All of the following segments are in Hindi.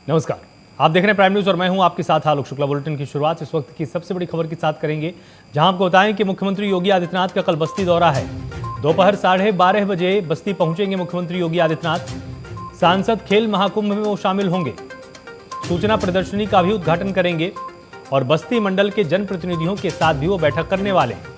नमस्कार, आप देख रहे हैं प्राइम न्यूज और मैं हूं आपके साथ आलोक शुक्ला। बुलेटिन की शुरुआत इस वक्त की सबसे बड़ी खबर के साथ करेंगे, जहां आपको बताएं कि मुख्यमंत्री योगी आदित्यनाथ का कल बस्ती दौरा है। दोपहर 12:30 बजे बस्ती पहुंचेंगे मुख्यमंत्री योगी आदित्यनाथ। सांसद खेल महाकुंभ में वो शामिल होंगे, सूचना प्रदर्शनी का भी उद्घाटन करेंगे और बस्ती मंडल के जनप्रतिनिधियों के साथ भी वो बैठक करने वाले हैं।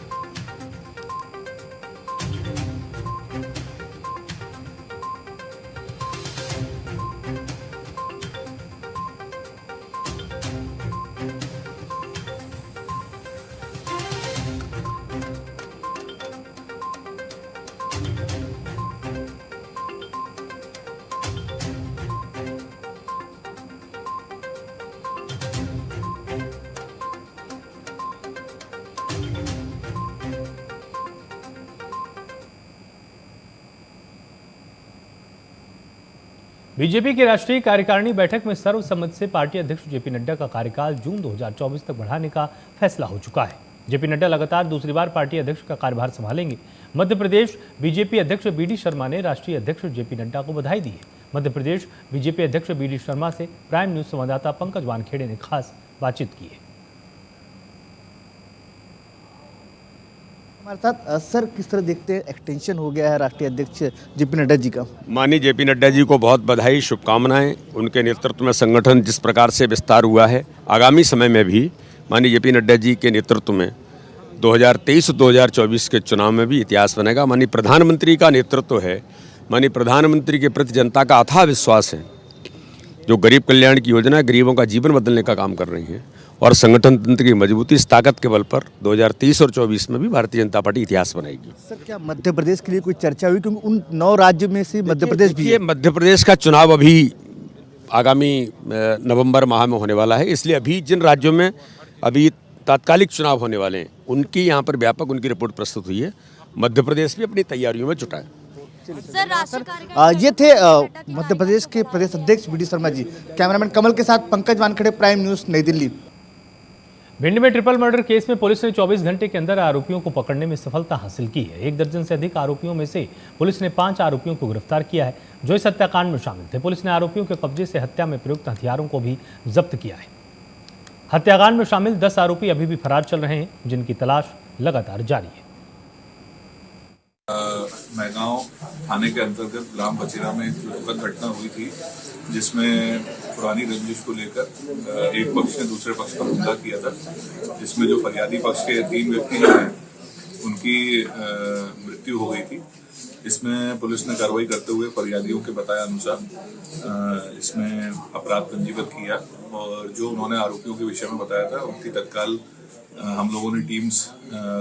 बीजेपी की राष्ट्रीय कार्यकारिणी बैठक में सर्वसम्मति से पार्टी अध्यक्ष जेपी नड्डा का कार्यकाल जून 2024 तक बढ़ाने का फैसला हो चुका है। जेपी नड्डा लगातार दूसरी बार पार्टी अध्यक्ष का कार्यभार संभालेंगे। मध्य प्रदेश बीजेपी अध्यक्ष बीडी शर्मा ने राष्ट्रीय अध्यक्ष जेपी नड्डा को बधाई दी है। मध्य प्रदेश बीजेपी अध्यक्ष बीडी शर्मा से प्राइम न्यूज संवाददाता पंकज वानखेड़े ने खास बातचीत की है। हमारे साथ सर, किस तरह देखते हैं एक्सटेंशन हो गया है राष्ट्रीय अध्यक्ष जेपी नड्डा जी का? माननीय जेपी नड्डा जी को बहुत बधाई, शुभकामनाएं। उनके नेतृत्व में संगठन जिस प्रकार से विस्तार हुआ है, आगामी समय में भी माननीय जेपी नड्डा जी के नेतृत्व में 2023-2024 के चुनाव में भी इतिहास बनेगा। माननीय प्रधानमंत्री का नेतृत्व है, माननीय प्रधानमंत्री के प्रति जनता का अथाह विश्वास है। जो गरीब कल्याण की योजना, गरीबों का जीवन बदलने का काम कर रही है और संगठन तंत्र की मजबूती, इस ताकत के बल पर 2023 और 24 में भी भारतीय जनता पार्टी इतिहास बनाएगी। सर, क्या मध्य प्रदेश के लिए कोई चर्चा हुई? क्योंकि उन 9 राज्यों में से मध्य प्रदेश भी है। मध्य प्रदेश का चुनाव अभी आगामी नवंबर माह में होने वाला है, इसलिए अभी जिन राज्यों में अभी तात्कालिक चुनाव होने वाले हैं उनकी यहाँ पर व्यापक उनकी रिपोर्ट प्रस्तुत हुई है। मध्य प्रदेश भी अपनी तैयारियों में जुटा है। ये थे मध्य प्रदेश के प्रदेश अध्यक्ष बीडी शर्मा जी। कैमरामैन कमल के साथ पंकज वानखेड़े, प्राइम न्यूज, नई दिल्ली। भिंड में ट्रिपल मर्डर केस में पुलिस ने 24 घंटे के अंदर आरोपियों को पकड़ने में सफलता हासिल की है। 1 दर्जन से अधिक आरोपियों में से पुलिस ने 5 आरोपियों को गिरफ्तार किया है, जो इस हत्याकांड में शामिल थे। पुलिस ने आरोपियों के कब्जे से हत्या में प्रयुक्त हथियारों को भी जब्त किया है। हत्याकांड में शामिल 10 आरोपी अभी भी फरार चल रहे हैं, जिनकी तलाश लगातार जारी है। मैगांव थाने के अंतर्गत ग्राम बचेरा में एक दुखद घटना हुई थी, जिसमें पुरानी रंजिश को लेकर एक पक्ष ने दूसरे पक्ष पर हमला किया था, जिसमें जो फरियादी पक्ष के 3 व्यक्ति जो हैं उनकी मृत्यु हो गई थी। इसमें पुलिस ने कार्रवाई करते हुए फरियादियों के बताए अनुसार इसमें अपराध पंजीबद्ध किया और जो उन्होंने आरोपियों के विषय में बताया था उनकी तत्काल हम लोगों ने टीम्स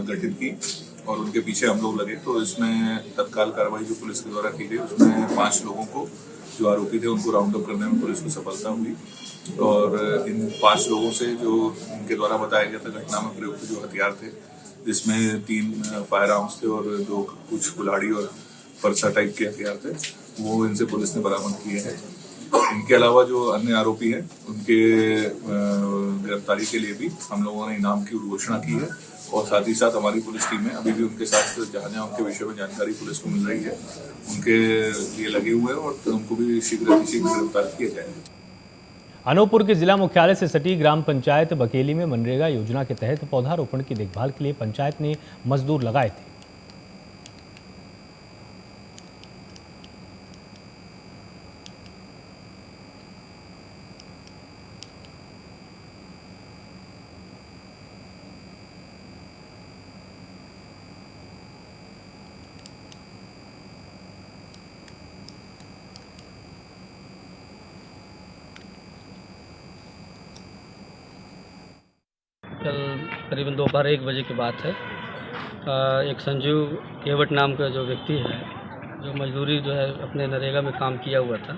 गठित की और उनके पीछे हम लोग लगे। तो इसमें तत्काल कार्रवाई जो पुलिस के द्वारा की गई, उसमें 5 लोगों को जो आरोपी थे उनको राउंड अप करने में पुलिस को सफलता हुई और इन 5 लोगों से जो इनके द्वारा बताया गया था घटना में प्रयुक्त जो हथियार थे, जिसमें 3 फायर आर्म्स थे और 2 कुछ कुल्हाड़ी और परसा टाइप के हथियार थे, वो इनसे पुलिस ने बरामद किए हैं। इनके अलावा जो अन्य आरोपी हैं उनके गिरफ्तारी के लिए भी हम लोगों ने इनाम की घोषणा की है और साथ ही साथ हमारी पुलिस टीमें अभी भी उनके साथ जहाँ उनके विषय में जानकारी पुलिस को मिल रही है उनके लिए लगे हुए हैं और उनको भी शीघ्र गिरफ्तार किया जाएगा। अनूपपुर के जिला मुख्यालय से सटी ग्राम पंचायत बकेली में मनरेगा योजना के तहत पौधारोपण की देखभाल के लिए पंचायत ने मजदूर लगाए थे। कल करीबन दोपहर 1 बजे की बात है। एक संजीव केवट नाम का जो व्यक्ति है, जो मजदूरी जो है अपने नरेगा में काम किया हुआ था,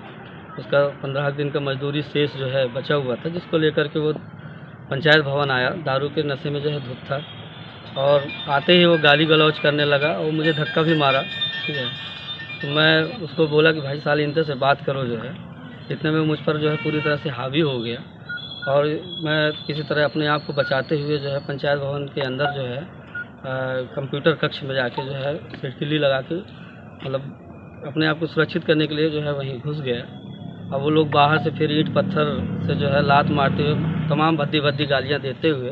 उसका 15 दिन का मजदूरी शेष जो है बचा हुआ था, जिसको लेकर के वो पंचायत भवन आया। दारू के नशे में जो है धुत था और आते ही वो गाली गलौज करने लगा और मुझे धक्का भी मारा। ठीक है, तो मैं उसको बोला कि भाई साले इनसे बात करो जो है। इतने में मुझ पर जो है पूरी तरह से हावी हो गया और मैं किसी तरह अपने आप को बचाते हुए जो है पंचायत भवन के अंदर जो है कंप्यूटर कक्ष में जाके जो है सिटकिली लगा के मतलब अपने आप को सुरक्षित करने के लिए जो है वहीं घुस गया अब वो लोग बाहर से फिर ईंट पत्थर से जो है लात मारते हुए, तमाम भद्दी भद्दी गालियाँ देते हुए,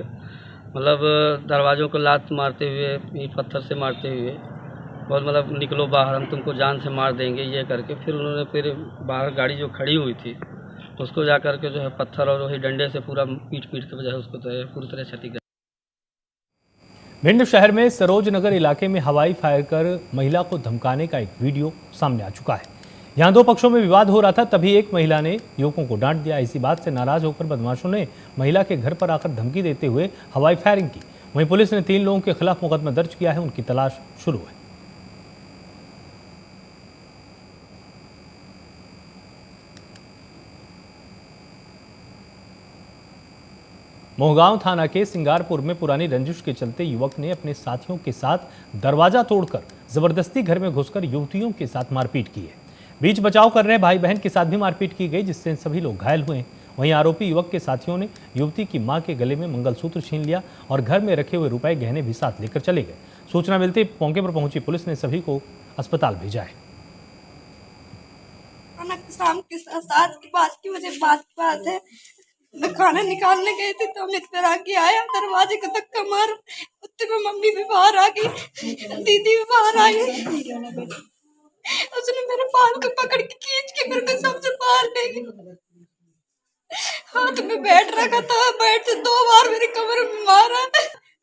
मतलब दरवाज़ों को लात मारते हुए, ईंट पत्थर से मारते हुए, बहुत मतलब निकलो बाहर, हम तुमको जान से मार देंगे, ये करके फिर उन्होंने फिर बाहर गाड़ी जो खड़ी हुई थी उसको जा कर के जो है पत्थर और वही डंडे से पूरा पीट पीट के जो है उसको तो है पूरी तरह क्षतिग्रस्त। भिंड शहर में सरोज नगर इलाके में हवाई फायर कर महिला को धमकाने का एक वीडियो सामने आ चुका है। यहां दो पक्षों में विवाद हो रहा था, तभी एक महिला ने युवकों को डांट दिया। इसी बात से नाराज होकर बदमाशों ने महिला के घर पर आकर धमकी देते हुए हवाई फायरिंग की। वहीं पुलिस ने 3 लोगों के खिलाफ मुकदमा दर्ज किया है, उनकी तलाश शुरू है। मोहगांव थाना के सिंगारपुर में पुरानी रंजिश के चलते युवक ने अपने साथियों के साथ दरवाजा तोड़कर जबरदस्ती घर में घुसकर युवतियों के साथ मारपीट की है। बीच बचाव कर रहे भाई बहन के साथ भी मारपीट की गई, जिससे सभी लोग घायल हुए हैं। वहीं आरोपी युवक के साथियों ने युवती की मां के गले में मंगलसूत्र छीन लिया और घर में रखे हुए रुपए गहने भी साथ लेकर चले गए। सूचना मिलते ही मौके पर पहुंची पुलिस ने सभी को अस्पताल भेजा है। शाम के 7 की बात की मुझे बात है, मैं खाना निकालने गई थी तो अमित पर आके आया, दरवाजे को धक्का मार, उतने में मम्मी भी बाहर आ गई, दीदी भी बाहर आई। उसने मेरे बाल को पकड़ के खींच के मेरे को सबसे बाहर ले गई। हाथ में बैठ रखा था, बैठ से 2 बार मेरे कमर में मारा,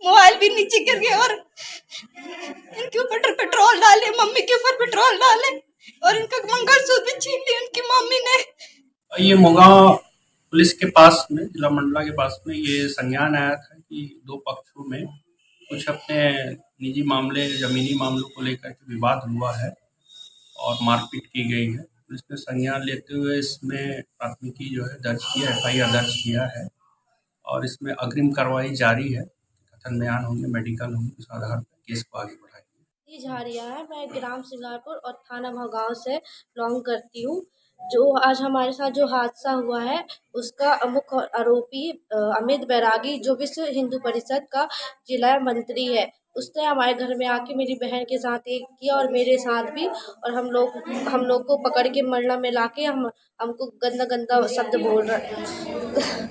मोबाइल भी नीचे गिर गया और इनके ऊपर पेट्रोल डाले, मम्मी के ऊपर पेट्रोल डाले और इनका मंगलसूत्र भी छीन लिया उनकी मम्मी ने। ये मोगांव पुलिस के पास में, जिला मंडला के पास में ये संज्ञान आया था कि 2 पक्षों में कुछ अपने निजी मामले, जमीनी मामलों को लेकर के विवाद हुआ है और मारपीट की गई है। पुलिस ने संज्ञान लेते हुए इसमें प्राथमिकी जो है दर्ज किया, FIR दर्ज किया है और इसमें अग्रिम कार्रवाई जारी है। कथन बयान होंगे, मेडिकल होंगे, उस आधार पर केस को आगे बढ़ाएंगे। झारिया है, मैं ग्राम सिंगारपुर और थाना मोहगांव से बिलोंग करती हूँ। जो आज हमारे साथ जो हादसा हुआ है उसका मुख्य आरोपी अमित बैरागी, जो विश्व हिंदू परिषद का जिला मंत्री है, उसने हमारे घर में आके मेरी बहन के साथ एक किया और मेरे साथ भी, और हम लोग को पकड़ के मरला में लाके हमको गंदा शब्द बोल रहा,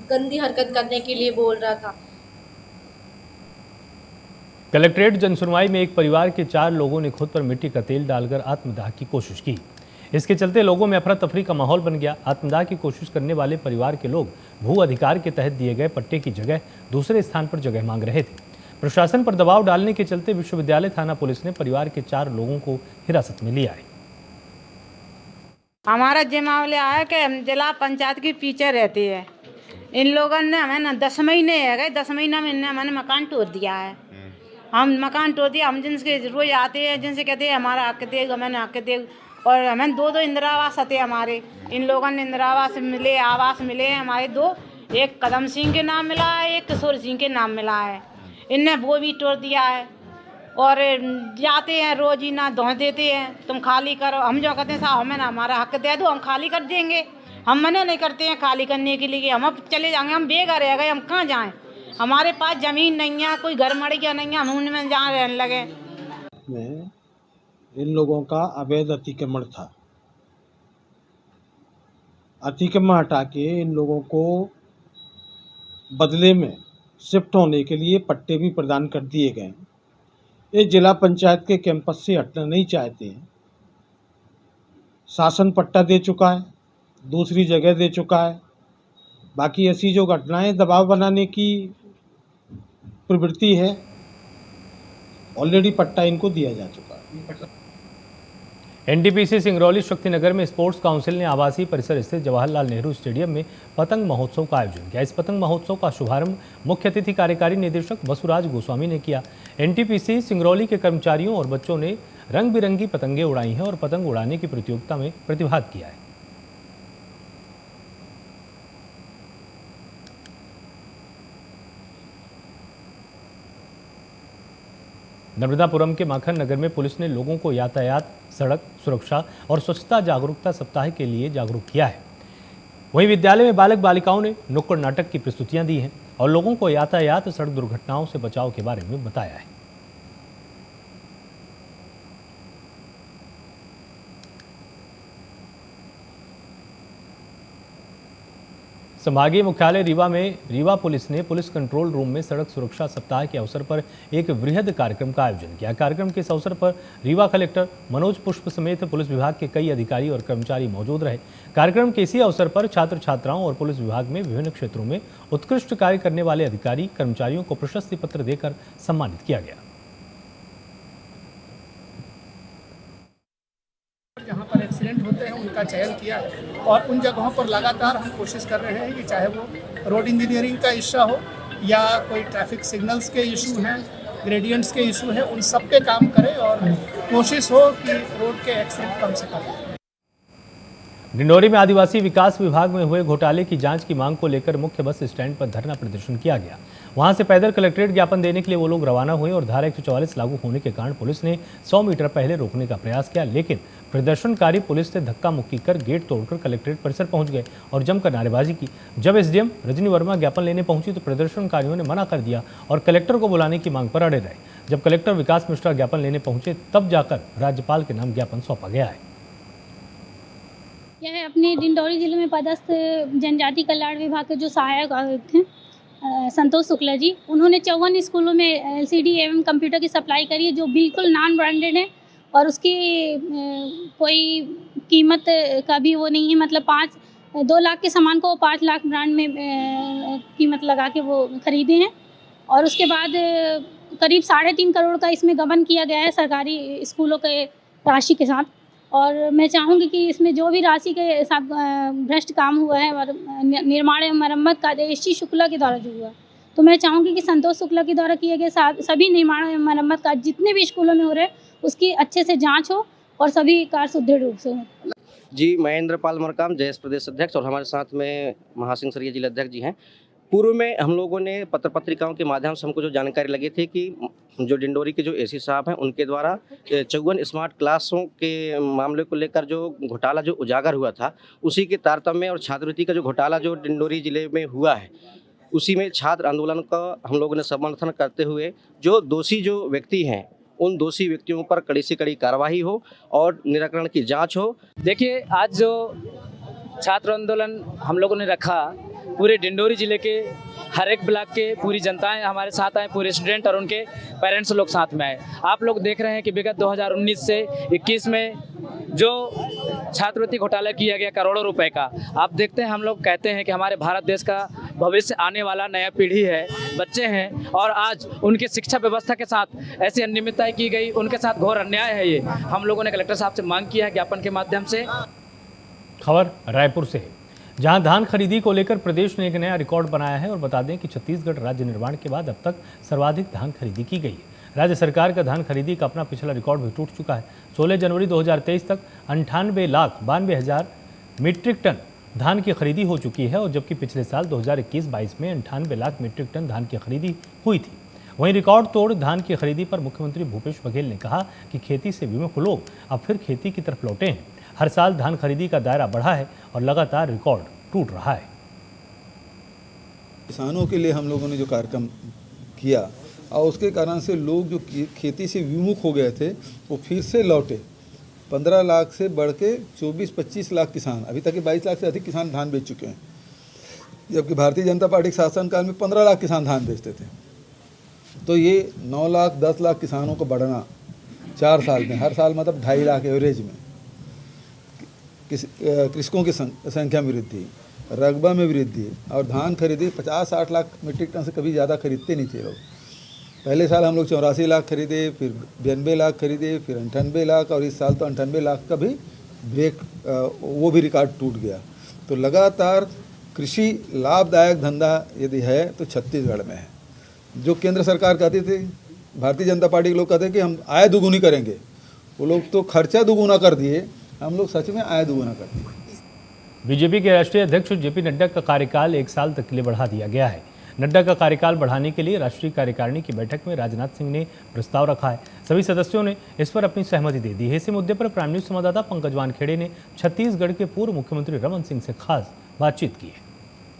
गंदी हरकत करने के लिए बोल रहा था। कलेक्ट्रेट जनसुनवाई में एक परिवार के 4 लोगों ने खुद पर मिट्टी का तेल डालकर आत्मदाह की कोशिश की। इसके चलते लोगों में अफरा तफरी का माहौल बन गया। आत्मदाह की कोशिश करने वाले परिवार के लोग भू अधिकार के तहत दिए गए पट्टे की जगह दूसरे स्थान पर जगह मांग रहे थे। प्रशासन पर दबाव डालने के चलते विश्वविद्यालय थाना पुलिस ने परिवार के 4 लोगों को हिरासत में लिया है। हमारा ये मामला है कि हम जिला पंचायत के पीछे रहते हैं। इन लोगों ने हमें ना 10 महीने है गए, 10 महीना में इन्हें हमें मकान तोड़ दिया है। हम मकान तोड़ दिया, हम जिनसे रोज आते हैं, जिनसे कहते हैं हमारा हक दे, हमें हक दे, और हमें 2 इंदिरा आवास आते हमारे। इन लोगों ने इंदिरा आवास मिले, आवास मिले हमारे 2, एक कदम सिंह के नाम मिला है, एक किशोर सिंह के नाम मिला है। इनने वो भी तोड़ दिया है और जाते हैं रोज ही ना धो देते हैं, तुम खाली करो। हम जो कहते हैं साहब हमें ना हमारा हक दे दो, हम खाली कर देंगे। हम मना नहीं करते हैं खाली करने के लिए, हम अब चले जाएंगे, हम बेघर रह गए, हम कहाँ जाएँ। हमारे पास ज़मीन नहीं है, कोई घर मर गया नहीं है, हम उनमें जहाँ रहने लगे। इन लोगों का अवैध अतिक्रमण था। अतिक्रमण हटा के इन लोगों को बदले में शिफ्ट होने के लिए पट्टे भी प्रदान कर दिए गए। ये जिला पंचायत के कैंपस से हटना नहीं चाहते हैं। शासन पट्टा दे चुका है, दूसरी जगह दे चुका है। बाकी ऐसी जो घटनाएं दबाव बनाने की प्रवृत्ति है, ऑलरेडी पट्टा इनको दिया जा चुका है। एनटीपीसी सिंगरौली शक्तिनगर में स्पोर्ट्स काउंसिल ने आवासीय परिसर स्थित जवाहरलाल नेहरू स्टेडियम में पतंग महोत्सव का आयोजन किया। इस पतंग महोत्सव का शुभारंभ मुख्य अतिथि कार्यकारी निदेशक वसुराज गोस्वामी ने किया। एनटीपीसी सिंगरौली के कर्मचारियों और बच्चों ने रंग बिरंगी पतंगें उड़ाई हैं और पतंग उड़ाने की प्रतियोगिता में प्रतिभाग किया है। नर्मदापुरम के माखन नगर में पुलिस ने लोगों को यातायात, सड़क सुरक्षा और स्वच्छता जागरूकता सप्ताह के लिए जागरूक किया है। वहीं विद्यालय में बालक बालिकाओं ने नुक्कड़ नाटक की प्रस्तुतियां दी हैं और लोगों को यातायात, सड़क दुर्घटनाओं से बचाव के बारे में बताया है। संभागीय मुख्यालय रीवा में रीवा पुलिस ने पुलिस कंट्रोल रूम में सड़क सुरक्षा सप्ताह के अवसर पर एक वृहद कार्यक्रम का आयोजन किया। कार्यक्रम के इस अवसर पर रीवा कलेक्टर मनोज पुष्प समेत पुलिस विभाग के कई अधिकारी और कर्मचारी मौजूद रहे। कार्यक्रम के इसी अवसर पर छात्र छात्राओं और पुलिस विभाग में विभिन्न क्षेत्रों में उत्कृष्ट कार्य करने वाले अधिकारी कर्मचारियों को प्रशस्ति पत्र देकर सम्मानित किया गया। जहाँ पर एक्सीडेंट होते हैं उनका चयन किया है और उन जगहों पर लगातार हम कोशिश कर रहे हैं कि चाहे वो रोड इंजीनियरिंग का इशू हो या कोई ट्रैफिक सिग्नल्स के इशू हैं, ग्रेडियंट्स के इशू हैं, उन सब पे काम करें और कोशिश हो कि रोड के एक्सीडेंट कम से कम। डिंडोरी में आदिवासी विकास विभाग में हुए घोटाले की जांच की मांग को लेकर मुख्य बस स्टैंड पर धरना प्रदर्शन किया गया। वहां से पैदल कलेक्ट्रेट ज्ञापन देने के लिए वो लोग रवाना हुए और धारा 144 लागू होने के कारण पुलिस ने 100 मीटर पहले रोकने का प्रयास किया, लेकिन प्रदर्शनकारी पुलिस से धक्का मुक्की कर गेट तोड़कर कलेक्ट्रेट परिसर पहुंच गए और जमकर नारेबाजी की। जब एसडीएम रजनी वर्मा ज्ञापन लेने पहुंची तो प्रदर्शनकारियों ने मना कर दिया और कलेक्टर को बुलाने की मांग पर अड़े रहे। जब कलेक्टर विकास मिश्रा ज्ञापन लेने पहुंचे तब जाकर राज्यपाल के नाम ज्ञापन सौंपा गया है। यह अपने डिंडोरी जिले में पदस्थ जनजाति कल्याण विभाग के जो सहायक थे संतोष शुक्ला जी, उन्होंने 54 स्कूलों में एलसीडी एवं कंप्यूटर की सप्लाई करी है जो बिल्कुल नॉन ब्रांडेड है और उसकी कोई कीमत का भी वो नहीं है। मतलब 2 लाख के सामान को 5 लाख ब्रांड में कीमत लगा के वो खरीदे हैं और उसके बाद करीब 3.5 करोड़ का इसमें गबन किया गया है सरकारी स्कूलों के राशि के साथ। और मैं चाहूँगी कि इसमें जो भी राशि के साथ भ्रष्ट काम हुआ है और निर्माण एवं मरम्मत कार्य एसटी शुक्ला के द्वारा जो हुआ, तो मैं चाहूँगी कि संतोष शुक्ला के द्वारा किए गए सभी निर्माण एवं मरम्मत कार्य जितने भी स्कूलों में हो रहे हैं उसकी अच्छे से जांच हो और सभी कार्य सुदृढ़ रूप से हो। जी, महेंद्र पाल मरकाम जयेश प्रदेश अध्यक्ष और हमारे साथ में महासिंह सरिया जिला अध्यक्ष जी हैं। पूर्व में हम लोगों ने पत्र पत्रिकाओं के माध्यम से हमको जो जानकारी लगी थी कि जो डिंडोरी के जो एसी साहब हैं उनके द्वारा 54 स्मार्ट क्लासों के मामले को लेकर जो घोटाला जो उजागर हुआ था, उसी के तारतम्य और छात्रवृत्ति का जो घोटाला जो डिंडोरी जिले में हुआ है, उसी में छात्र आंदोलन का हम लोगों ने समर्थन करते हुए जो दोषी जो व्यक्ति हैं उन दोषी व्यक्तियों पर कड़ी से कड़ी कार्रवाई हो और निराकरण की जाँच हो। देखिए, आज जो छात्र आंदोलन हम लोगों ने रखा, पूरे डिंडोरी जिले के हर एक ब्लॉक के पूरी जनताएं हमारे साथ आए, पूरे स्टूडेंट और उनके पेरेंट्स लोग साथ में आए। आप लोग देख रहे हैं कि विगत 2019 से 21 में जो छात्रवृत्ति घोटाला किया गया करोड़ों रुपए का, आप देखते हैं, हम लोग कहते हैं कि हमारे भारत देश का भविष्य आने वाला नया पीढ़ी है, बच्चे हैं, और आज उनकी शिक्षा व्यवस्था के साथ ऐसी अनियमितताएं की गई, उनके साथ घोर अन्याय है। ये हम लोगों ने कलेक्टर साहब से मांग किया है ज्ञापन के माध्यम से। खबर रायपुर से है, जहां धान खरीदी को लेकर प्रदेश ने एक नया रिकॉर्ड बनाया है और बता दें कि छत्तीसगढ़ राज्य निर्माण के बाद अब तक सर्वाधिक धान खरीदी की गई है। राज्य सरकार का धान खरीदी का अपना पिछला रिकॉर्ड भी टूट चुका है। 16 जनवरी 2023 तक 98,92,000 मीट्रिक टन धान की खरीदी हो चुकी है और जबकि पिछले साल 2021-22 में 98 लाख मीट्रिक टन धान की खरीदी हुई थी। वहीं रिकॉर्ड तोड़ धान की खरीदी पर मुख्यमंत्री भूपेश बघेल ने कहा कि खेती से विमुख लोग अब फिर खेती की तरफ लौटे हैं। हर साल धान खरीदी का दायरा बढ़ा है और लगातार रिकॉर्ड टूट रहा है। किसानों के लिए हम लोगों ने जो कार्यक्रम किया और उसके कारण से लोग जो खेती से विमुख हो गए थे वो फिर से लौटे। 15 लाख से बढ़ के 24-25 लाख किसान, अभी तक के 22 लाख से अधिक किसान धान बेच चुके हैं, जबकि भारतीय जनता पार्टी के शासनकाल में 15 लाख किसान धान बेचते थे। तो ये 9 लाख 10 लाख किसानों को बढ़ना 4 साल में, हर साल मतलब 2.5 लाख एवरेज में, कृषकों की संख्या में वृद्धि, रकबा में वृद्धि और धान खरीदी 50-60 लाख मीट्रिक टन से कभी ज़्यादा खरीदते नहीं थे लोग। पहले साल हम लोग 84 लाख खरीदे, फिर 92 लाख खरीदे, फिर 98 लाख और इस साल तो 98 लाख का भी ब्रेक, वो भी रिकॉर्ड टूट गया। तो लगातार कृषि लाभदायक धंधा यदि है तो छत्तीसगढ़ में है। जो केंद्र सरकार कहती थी, भारतीय जनता पार्टी के लोग कहते हैं कि हम आय दुगुनी करेंगे, वो लोग तो खर्चा दुगुना कर दिए, हम लोग सच में आय दुगुना कर दिए। बीजेपी के राष्ट्रीय अध्यक्ष जेपी नड्डा का कार्यकाल 1 साल तक के लिए बढ़ा दिया गया है। नड्डा का कार्यकाल बढ़ाने के लिए राष्ट्रीय कार्यकारिणी की बैठक में राजनाथ सिंह ने प्रस्ताव रखा है। सभी सदस्यों ने इस पर अपनी सहमति दे दी है। इसी मुद्दे पर प्राइम न्यूज संवाददाता पंकज वानखेड़े ने छत्तीसगढ़ के पूर्व मुख्यमंत्री रमन सिंह से खास बातचीत की है।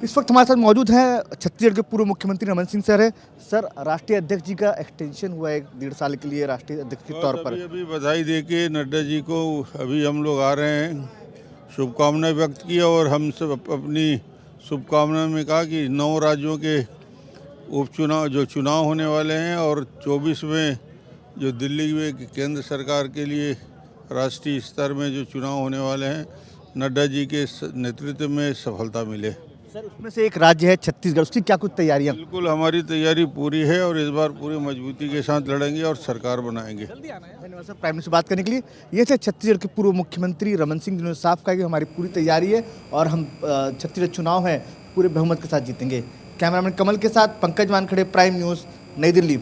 इस वक्त हमारे साथ मौजूद हैं छत्तीसगढ़ के पूर्व मुख्यमंत्री रमन सिंह सर है। सर, राष्ट्रीय अध्यक्ष जी का एक्सटेंशन हुआ है 1.5 साल के लिए राष्ट्रीय अध्यक्ष के तौर पर। अभी बधाई दे के नड्डा जी को अभी हम लोग आ रहे हैं, शुभकामनाएं व्यक्त की और हम सब अपनी शुभकामनाएं में कहा कि 9 राज्यों के उपचुनाव जो चुनाव होने वाले हैं और 24 में जो दिल्ली में केंद्र सरकार के लिए राष्ट्रीय स्तर में जो चुनाव होने वाले हैं, नड्डा जी के नेतृत्व में सफलता मिले। सर उसमें से एक राज्य है छत्तीसगढ़, उसकी क्या कुछ तैयारियां? बिल्कुल हमारी तैयारी पूरी है और इस बार पूरी मजबूती के साथ लड़ेंगे और सरकार बनाएंगे। धन्यवाद सर प्राइम मिनिस्टर से बात करने के लिए। ये थे छत्तीसगढ़ के पूर्व मुख्यमंत्री रमन सिंह, जिन्होंने साफ कहा कि हमारी पूरी तैयारी है और हम छत्तीसगढ़ चुनाव है पूरे बहुमत के साथ जीतेंगे। कैमरामैन कमल के साथ पंकज वानखड़े, प्राइम न्यूज़, नई दिल्ली।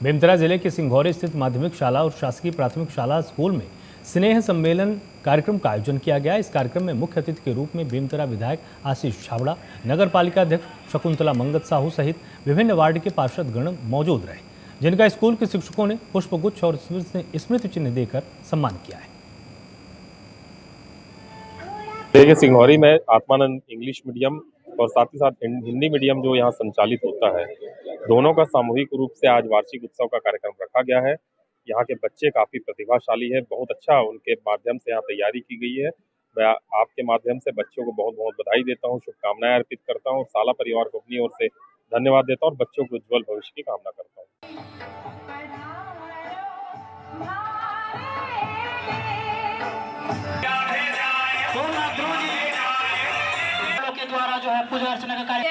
बेमेतरा जिले के सिंघौरी स्थित माध्यमिक शाला और शासकीय प्राथमिक शाला स्कूल में स्नेह सम्मेलन कार्यक्रम का आयोजन किया गया। इस कार्यक्रम में मुख्य अतिथि के रूप में बेमेतरा विधायक आशीष छाबड़ा, नगर पालिका अध्यक्ष शकुंतला मंगत साहू सहित विभिन्न वार्ड के पार्षदगण मौजूद रहे, जिनका स्कूल के शिक्षकों ने पुष्पगुच्छ और स्मृति चिन्ह देकर सम्मान किया है। देखिए, सिंघौरी में आत्मानंद इंग्लिश मीडियम और साथ ही साथ हिंदी मीडियम जो यहाँ संचालित होता है, दोनों का सामूहिक रूप से आज वार्षिक उत्सव का कार्यक्रम रखा गया है। यहाँ के बच्चे काफ़ी प्रतिभाशाली है, बहुत अच्छा उनके माध्यम से यहाँ तैयारी की गई है। मैं आपके माध्यम से बच्चों को बहुत बहुत बधाई देता हूँ, शुभकामनाएं अर्पित करता हूँ, शाला परिवार को अपनी ओर से धन्यवाद देता हूँ और बच्चों के उज्जवल भविष्य की कामना करता हूँ। द्वारा जो है पूजा अर्चना का कार्य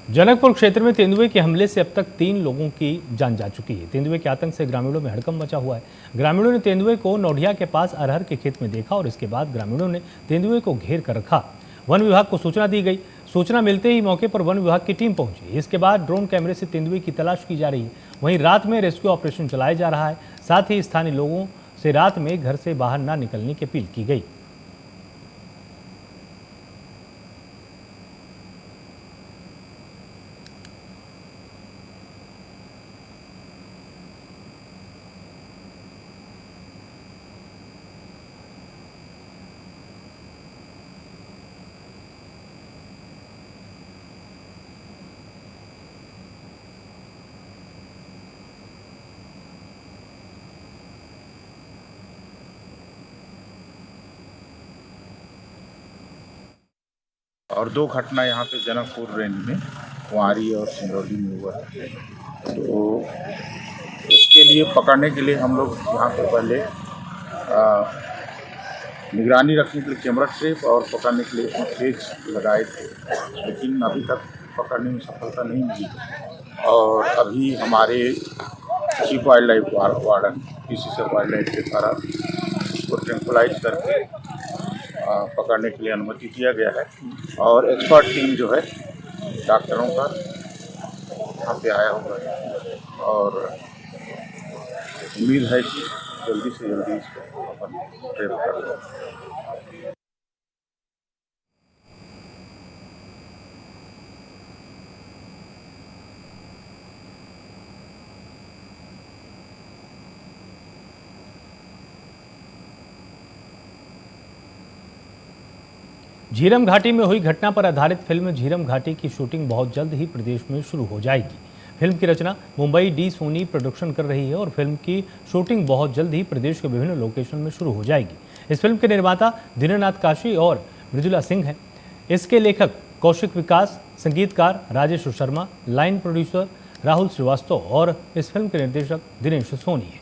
जनकपुर क्षेत्र में तेंदुए के हमले से अब तक 3 लोगों की जान जा चुकी है। तेंदुए के आतंक से ग्रामीणों में हड़कंप मचा हुआ है। ग्रामीणों ने तेंदुए को नौढिया के पास अरहर के खेत में देखा और इसके बाद ग्रामीणों ने तेंदुए को घेर कर रखा। वन विभाग को सूचना दी गई। सूचना मिलते ही मौके पर वन विभाग की टीम पहुंची। इसके बाद ड्रोन कैमरे से तेंदुए की तलाश की जा रही है। वहीं रात में रेस्क्यू ऑपरेशन चलाया जा रहा है। साथ ही स्थानीय लोगों से रात में घर से बाहर न निकलने की अपील की गई। और 2 घटना यहाँ पे जनकपुर रेंज में कुंवारी और सिंगरौली में हुआ है। तो उसके लिए पकड़ने के लिए हम लोग यहाँ पे पहले निगरानी रखने के लिए कैमरा ट्रैप और पकड़ने के लिए केज लगाए थे, लेकिन अभी तक पकड़ने में सफलता नहीं मिली। और अभी हमारे चीफ वाइल्ड लाइफ वार्डन किसी वाइल्ड लाइफ के द्वारा उसको ट्रैंकुलाइज करके पकड़ने के लिए अनुमति दिया गया है। और एक्सपर्ट टीम जो है डॉक्टरों का यहाँ पे आया हुआ है और उम्मीद है कि जल्दी से जल्दी इसको अपन ट्रेप कर लें। झीरम घाटी में हुई घटना पर आधारित फिल्म झीरम घाटी की शूटिंग बहुत जल्द ही प्रदेश में शुरू हो जाएगी। फिल्म की रचना मुंबई डी सोनी प्रोडक्शन कर रही है और फिल्म की शूटिंग बहुत जल्द ही प्रदेश के विभिन्न लोकेशन में शुरू हो जाएगी। इस फिल्म के निर्माता दीनानाथ काशी और मृदुला सिंह हैं। इसके लेखक कौशिक विकास, संगीतकार राजेश शर्मा, लाइन प्रोड्यूसर राहुल श्रीवास्तव और इस फिल्म के निर्देशक दिनेश सोनी हैं।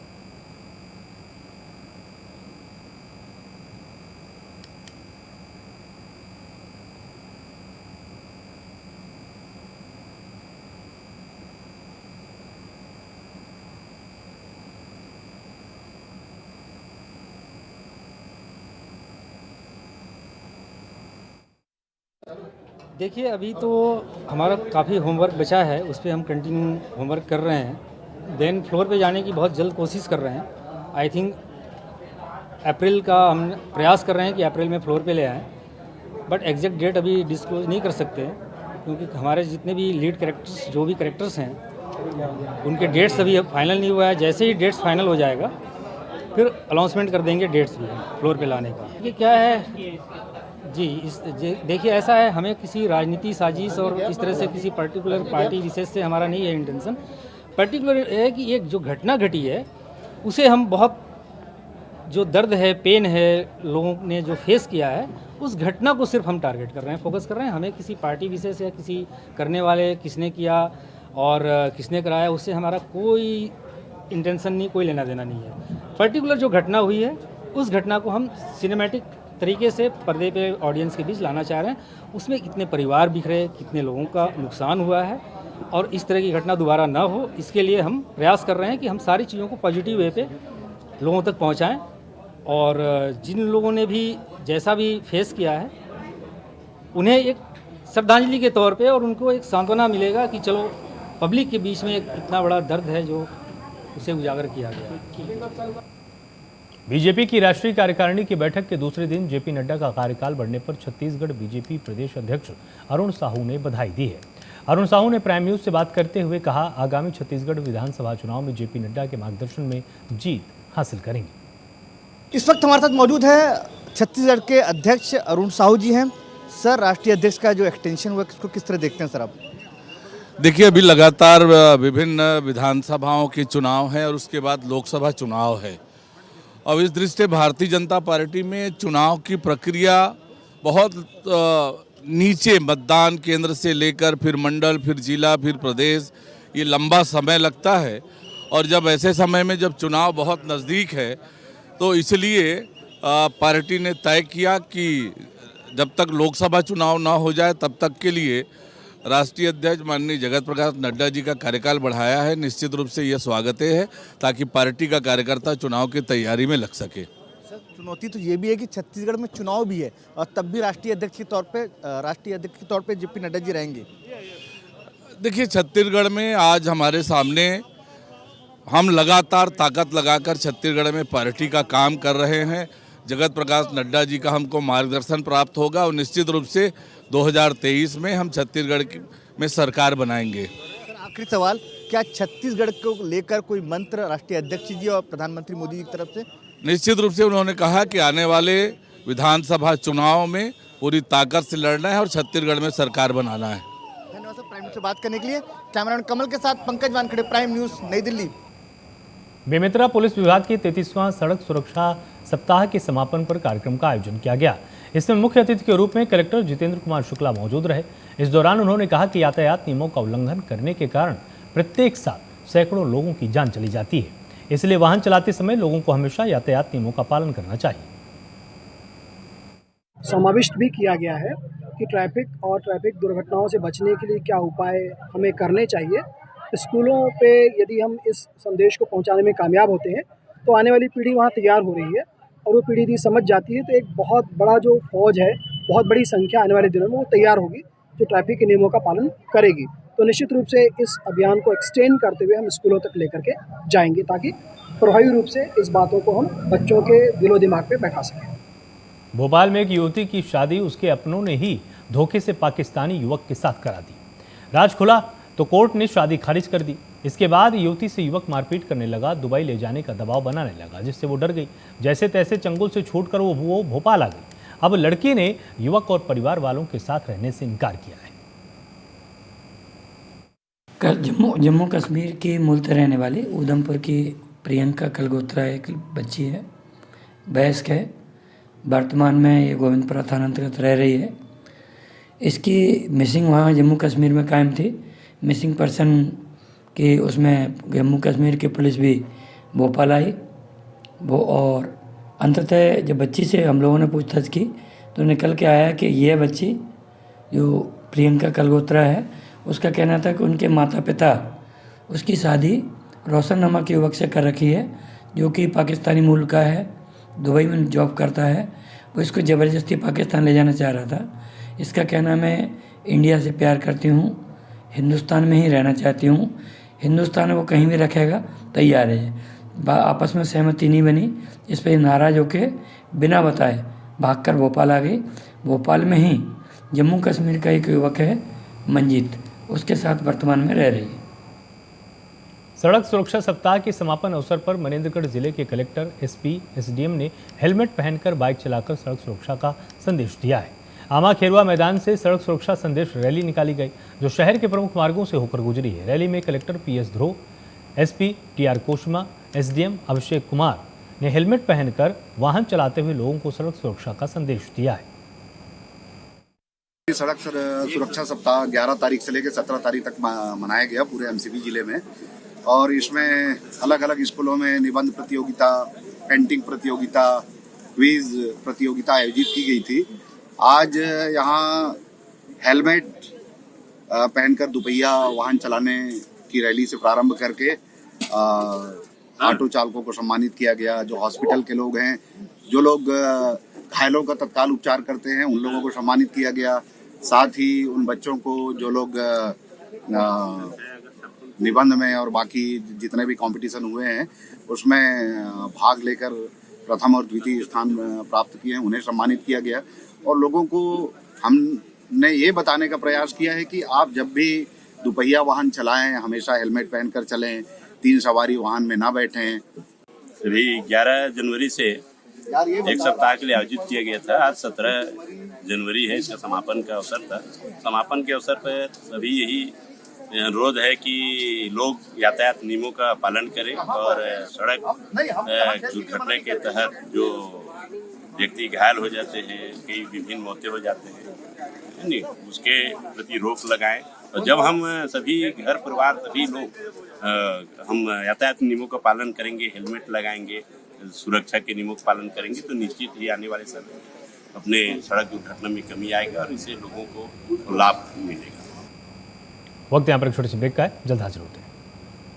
देखिए, अभी तो हमारा काफ़ी होमवर्क बचा है, उस पर हम कंटिन्यू होमवर्क कर रहे हैं। देन फ्लोर पे जाने की बहुत जल्द कोशिश कर रहे हैं। आई थिंक अप्रैल का हम प्रयास कर रहे हैं कि अप्रैल में फ्लोर पे ले आएँ, बट एग्जैक्ट डेट अभी डिस्क्लोज नहीं कर सकते क्योंकि हमारे जितने भी लीड कैरेक्टर्स जो भी कैरेक्टर्स हैं उनके डेट्स अभी फाइनल नहीं हुआ है। जैसे ही डेट्स फाइनल हो जाएगा फिर अनाउंसमेंट कर देंगे डेट्स भी फ्लोर पे लाने का। ये क्या है जी, देखिए ऐसा है, हमें किसी राजनीति साजिश और इस तरह से किसी पर्टिकुलर पार्टी विशेष से हमारा नहीं है इंटेंशन। पर्टिकुलर है कि एक जो घटना घटी है उसे हम बहुत जो दर्द है, पेन है, लोगों ने जो फेस किया है, उस घटना को सिर्फ हम टारगेट कर रहे हैं, फोकस कर रहे हैं। हमें किसी पार्टी विशेष या किसी करने वाले किसने किया और किसने कराया, उससे हमारा कोई इंटेंशन नहीं, कोई लेना देना नहीं है। पर्टिकुलर जो घटना हुई है उस घटना को हम सिनेमैटिक तरीके से पर्दे पे ऑडियंस के बीच लाना चाह रहे हैं। उसमें कितने परिवार बिखरे, कितने लोगों का नुकसान हुआ है और इस तरह की घटना दोबारा ना हो, इसके लिए हम प्रयास कर रहे हैं कि हम सारी चीज़ों को पॉजिटिव वे पे लोगों तक पहुंचाएं। और जिन लोगों ने भी जैसा भी फेस किया है उन्हें एक श्रद्धांजलि के तौर पे और उनको एक सांत्वना मिलेगा कि चलो पब्लिक के बीच में एक इतना बड़ा दर्द है जो उसे उजागर किया गया। बीजेपी की राष्ट्रीय कार्यकारिणी की बैठक के दूसरे दिन जेपी नड्डा का कार्यकाल बढ़ने पर छत्तीसगढ़ बीजेपी प्रदेश अध्यक्ष अरुण साहू ने बधाई दी है। अरुण साहू ने प्राइम न्यूज से बात करते हुए कहा, आगामी छत्तीसगढ़ विधानसभा चुनाव में जेपी नड्डा के मार्गदर्शन में जीत हासिल करेंगे। इस वक्त हमारे साथ मौजूद है छत्तीसगढ़ के अध्यक्ष अरुण साहू जी हैं। सर, राष्ट्रीय अध्यक्ष का जो एक्सटेंशन हुआ इसको किस तरह देखते हैं सर आप? देखिए, अभी लगातार विभिन्न विधानसभाओं के चुनाव हैं और उसके बाद लोकसभा चुनाव है। अब इस दृष्टि से भारतीय जनता पार्टी में चुनाव की प्रक्रिया बहुत नीचे, मतदान केंद्र से लेकर फिर मंडल, फिर जिला, फिर प्रदेश, ये लंबा समय लगता है। और जब ऐसे समय में जब चुनाव बहुत नज़दीक है तो इसलिए पार्टी ने तय किया कि जब तक लोकसभा चुनाव ना हो जाए तब तक के लिए राष्ट्रीय अध्यक्ष माननीय जगत प्रकाश नड्डा जी का कार्यकाल बढ़ाया है। निश्चित रूप से यह स्वागत है ताकि पार्टी का कार्यकर्ता चुनाव की तैयारी में लग सके। सर, चुनौती तो ये भी है कि छत्तीसगढ़ में चुनाव भी है और तब भी राष्ट्रीय अध्यक्ष के तौर पे जेपी नड्डा जी रहेंगे। देखिए, छत्तीसगढ़ में आज हमारे सामने हम लगातार ताकत लगाकर छत्तीसगढ़ में पार्टी का काम कर रहे हैं। जगत प्रकाश नड्डा जी का हमको मार्गदर्शन प्राप्त होगा और निश्चित रूप से 2023 में हम छत्तीसगढ़ में सरकार बनाएंगे। सर, आखिरी सवाल, क्या छत्तीसगढ़ को लेकर कोई मंत्र राष्ट्रीय अध्यक्ष जी और प्रधानमंत्री मोदी जी की तरफ से? निश्चित रूप से उन्होंने कहा कि आने वाले विधानसभा चुनाव में पूरी ताकत से लड़ना है और छत्तीसगढ़ में सरकार बनाना है। धन्यवाद सर, प्राइम न्यूज से बात करने के लिए। कैमरामैन कमल के साथ पंकज वानखेड़े, प्राइम न्यूज, नई दिल्ली। बेमेतरा पुलिस विभाग के 33वां सड़क सुरक्षा सप्ताह के समापन पर कार्यक्रम का आयोजन किया गया। इसमें मुख्य अतिथि के रूप में कलेक्टर जितेंद्र कुमार शुक्ला मौजूद रहे। इस दौरान उन्होंने कहा कि यातायात नियमों का उल्लंघन करने के कारण प्रत्येक साल सैकड़ों लोगों की जान चली जाती है, इसलिए वाहन चलाते समय लोगों को हमेशा यातायात नियमों का पालन करना चाहिए। समाविष्ट भी किया गया है कि ट्रैफिक और ट्रैफिक दुर्घटनाओं से बचने के लिए क्या उपाय हमें करने चाहिए। स्कूलों पे यदि हम इस संदेश को पहुंचाने में कामयाब होते हैं तो आने वाली पीढ़ी वहाँ तैयार हो रही है और वो पीढ़ी यदि समझ जाती है तो एक बहुत बड़ा जो फौज है, बहुत बड़ी संख्या आने वाले दिनों में वो तैयार होगी जो ट्रैफिक के नियमों का पालन करेगी। तो निश्चित रूप से इस अभियान को एक्सटेंड करते हुए हम स्कूलों तक लेकर के जाएंगे ताकि प्रभावी रूप से इस बातों को हम बच्चों के दिलो दिमाग पे बैठा सकें। भोपाल में एक युवती की शादी उसके अपनों ने ही धोखे से पाकिस्तानी युवक के साथ करा दी। राज खुला तो कोर्ट ने शादी खारिज कर दी। इसके बाद युवती से युवक मारपीट करने लगा, दुबई ले जाने का दबाव बनाने लगा, जिससे वो डर गई। जैसे तैसे चंगुल से छूटकर वो भोपाल आ गई। अब लड़की ने युवक और परिवार वालों के साथ रहने से इनकार किया है। कल जम्मू कश्मीर के मूलतः रहने वाले उधमपुर की प्रियंका कलगोत्रा एक बच्ची है, वयस्क है। वर्तमान में ये गोविंदपुरा थाना अंतर्गत रह रही है। इसकी मिसिंग वहाँ जम्मू कश्मीर में कायम थी। मिसिंग पर्सन की उसमें जम्मू कश्मीर की पुलिस भी भोपाल आई वो, और अंततः जब बच्ची से हम लोगों ने पूछताछ की तो निकल के आया कि यह बच्ची जो प्रियंका कलगोत्रा है उसका कहना था कि उनके माता पिता उसकी शादी रोशन नामक युवक से कर रखी है जो कि पाकिस्तानी मूल का है, दुबई में जॉब करता है। वो इसको ज़बरदस्ती पाकिस्तान ले जाना चाह रहा था। इसका कहना मैं इंडिया से प्यार करती हूँ, हिंदुस्तान में ही रहना चाहती हूँ, हिंदुस्तान में वो कहीं भी रखेगा तैयार है। आपस में सहमति नहीं बनी। इस पर नाराज़ होकर बिना बताए भागकर भोपाल आ गई। भोपाल में ही जम्मू कश्मीर का एक युवक है मंजीत, उसके साथ वर्तमान में रह रही है। सड़क सुरक्षा सप्ताह के समापन अवसर पर मनेंद्रगढ़ जिले के कलेक्टर, एसपी, एसडीएम ने हेलमेट पहनकर बाइक चलाकर सड़क सुरक्षा का संदेश दिया है। आमा खेरवा मैदान से सड़क सुरक्षा संदेश रैली निकाली गई जो शहर के प्रमुख मार्गों से होकर गुजरी है। रैली में कलेक्टर पीएस ध्रुव, SP TR कोशमा, SDM Abhishek Kumar ने हेलमेट पहनकर वाहन चलाते हुए लोगों को सड़क सुरक्षा का संदेश दिया है। सड़क सुरक्षा सप्ताह 11 तारीख से लेकर 17 तारीख तक मनाया गया पूरे एमसीबी जिले में, और इसमें अलग अलग स्कूलों में निबंध प्रतियोगिता, पेंटिंग प्रतियोगिता, क्विज प्रतियोगिता आयोजित की गई थी। आज यहाँ हेलमेट पहनकर दुपहिया वाहन चलाने की रैली से प्रारंभ करके ऑटो चालकों को सम्मानित किया गया। जो हॉस्पिटल के लोग हैं, जो लोग घायलों का तत्काल उपचार करते हैं, उन लोगों को सम्मानित किया गया। साथ ही उन बच्चों को जो लोग निबंध में और बाकी जितने भी कंपटीशन हुए हैं उसमें भाग लेकर प्रथम और द्वितीय स्थान प्राप्त किए हैं, उन्हें सम्मानित किया गया। और लोगों को हमने ये बताने का प्रयास किया है कि आप जब भी दुपहिया वाहन चलाएं हमेशा हेलमेट पहनकर चलें, 3 सवारी वाहन में ना बैठें। अभी 11 जनवरी से एक सप्ताह के लिए आयोजित किया गया था। आज 17 जनवरी है, इसका समापन का अवसर था। समापन के अवसर पर सभी यही अनुरोध है कि लोग यातायात नियमों का पालन करें और सड़क दुर्घटना के तहत जो व्यक्ति घायल हो जाते हैं, कई विभिन्न मौतें हो जाते हैं, उसके प्रति रोक लगाएं। और जब हम सभी घर परिवार सभी लोग हम यातायात नियमों का पालन करेंगे, हेलमेट लगाएंगे, सुरक्षा के नियमों का पालन करेंगे तो निश्चित ही आने वाले समय अपने सड़क दुर्घटना में कमी आएगा और इससे लोगों को लाभ मिलेगा। वक्त यहाँ पर एक छोटे से ब्रेक का है, जल्द हाजिर होते हैं।